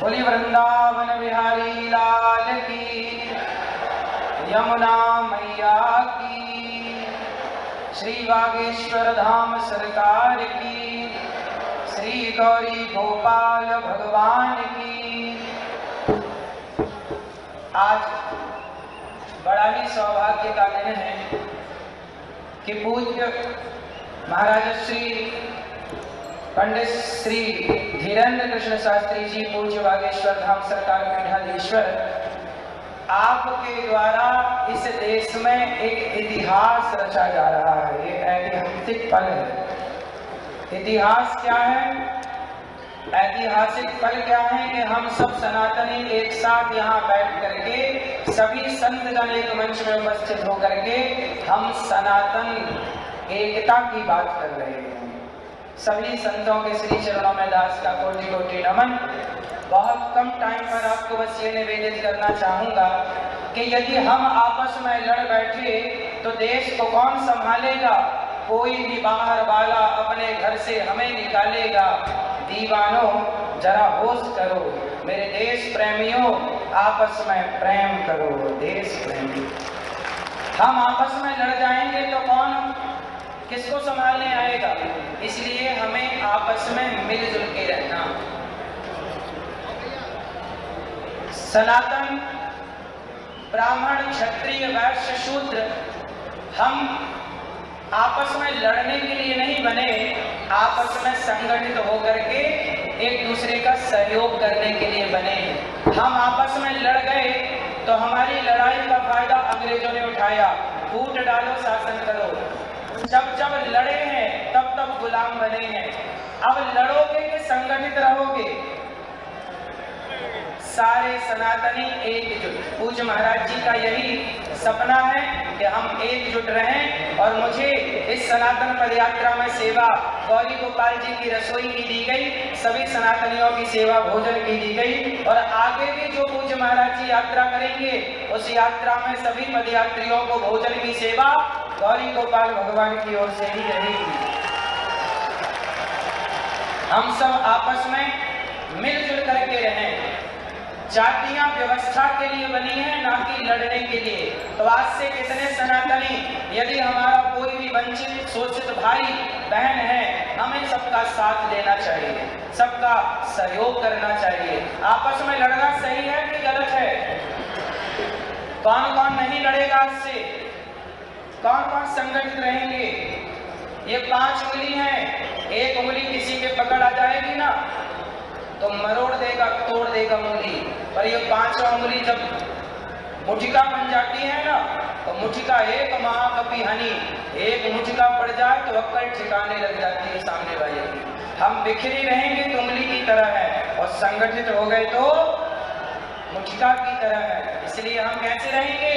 बोली वृंदावन बिहारी लाल की, यमुना मैया की, श्री बागेश्वर धाम सरकार की, श्री गौरी गोपाल भगवान की। आज बड़ा ही सौभाग्य का दिन है कि पूज्य महाराज श्री पंडित श्री धीरेन्द्र कृष्ण शास्त्री जी, पूज्य बागेश्वर धाम सरकार पीठाधीश्वर, आपके द्वारा इस देश में एक इतिहास रचा जा रहा है। ये ऐतिहासिक पल है। इतिहास क्या है? ऐतिहासिक पल क्या है कि हम सब सनातनी एक साथ यहाँ बैठ करके, सभी संत जन एक मंच में उपस्थित होकर के हम सनातन एकता की बात कर रहे हैं। सभी संतों के श्री चरणों में दास का कोटि कोटि नमन। बहुत कम टाइम पर आपको बस ये निवेदित करना चाहूंगा कि यदि हम आपस में लड़ बैठे तो देश को कौन संभालेगा? कोई भी बाहर वाला अपने घर से हमें निकालेगा। दीवानों जरा होश करो, मेरे देश प्रेमियों आपस में प्रेम करो। देश प्रेमी हम आपस में लड़ जाएंगे तो कौन किसको संभालने आएगा? इसलिए हमें आपस में मिलजुल के रहना। सनातन ब्राह्मण क्षत्रिय वैश्य शूद्र हम आपस में लड़ने के लिए नहीं बने, आपस में संगठित होकर के एक दूसरे का सहयोग करने के लिए बने। हम आपस में लड़ गए तो हमारी लड़ाई का फायदा अंग्रेजों ने उठाया। फूट डालो शासन करो। जब जब लड़े हैं तब तब गुलाम बने हैं। अब लड़ोगे कि संगठित रहोगे? सारे सनातनी एकजुट। पूज्य महाराज जी का यही सपना है कि हम एकजुट रहें। और मुझे इस सनातन पदयात्रा में सेवा गौरी गोपाल जी की रसोई की दी गई, सभी सनातनियों की सेवा भोजन की दी गई। और आगे भी जो पूज्य महाराज जी यात्रा करेंगे उस यात्रा में सभी पदयात्रियों को भोजन की सेवा गौरी गोपाल भगवान की ओर से ही रहेगी। हम सब आपस में मिलजुल करके रहें। जातियां व्यवस्था के लिए बनी है, ना कि लड़ने के लिए। तो आज से कितने सनातनी, यदि हमारा कोई भी वंचित शोषित भाई बहन है, हमें सबका साथ देना चाहिए, सबका सहयोग करना चाहिए। आपस में लड़ना सही है कि गलत है? कौन कौन नहीं लड़ेगा इससे? कौन कौन संगठित रहेंगे? ये 5 उंगली हैं, एक उंगली किसी के पकड़ आ जाएगी ना तो मरोड़ देगा, तोड़ देगा उंगली। पर ये 5वां उंगली जब मुठिका बन जाती है ना, तो मुठिका एक महाकपि हनी, एक मुठिका पड़ जाए तो अक्कल ठिकाने लग जाती है सामने वाले की। हम बिखरी रहेंगे तो उंगली की तरह है, और संगठित हो गए तो मुठिका की तरह है। इसलिए हम कैसे रहेंगे?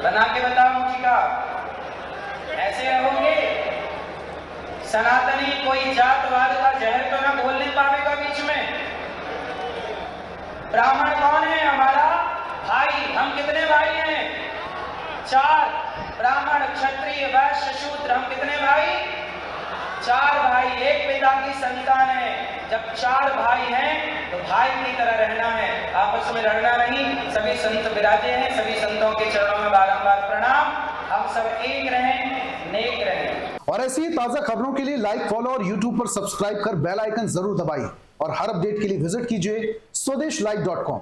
बना के बताओ मुठिका। ऐसे रहोगे? सनातनी कोई जातवाद का जहर तो ना घोलने पाएगा बीच में। ब्राह्मण कौन है? हमारा भाई। हम कितने भाई हैं? 4। ब्राह्मण क्षत्रिय वैश्य शूद्र, हम कितने भाई? 4 भाई। एक पिता की संतान है। जब 4 भाई हैं तो भाई की तरह रहना है, आपस में लड़ना नहीं। सभी संत विराजे हैं, सभी संतों के चरणों में बारंबार प्रणाम। हम सब एक रहें, नेक रहें। और ऐसी ही ताजा खबरों के लिए लाइक, फॉलो और यूट्यूब पर सब्सक्राइब कर बेल आइकन जरूर दबाइए। और हर अपडेट के लिए विजिट कीजिए swedeshlight.com।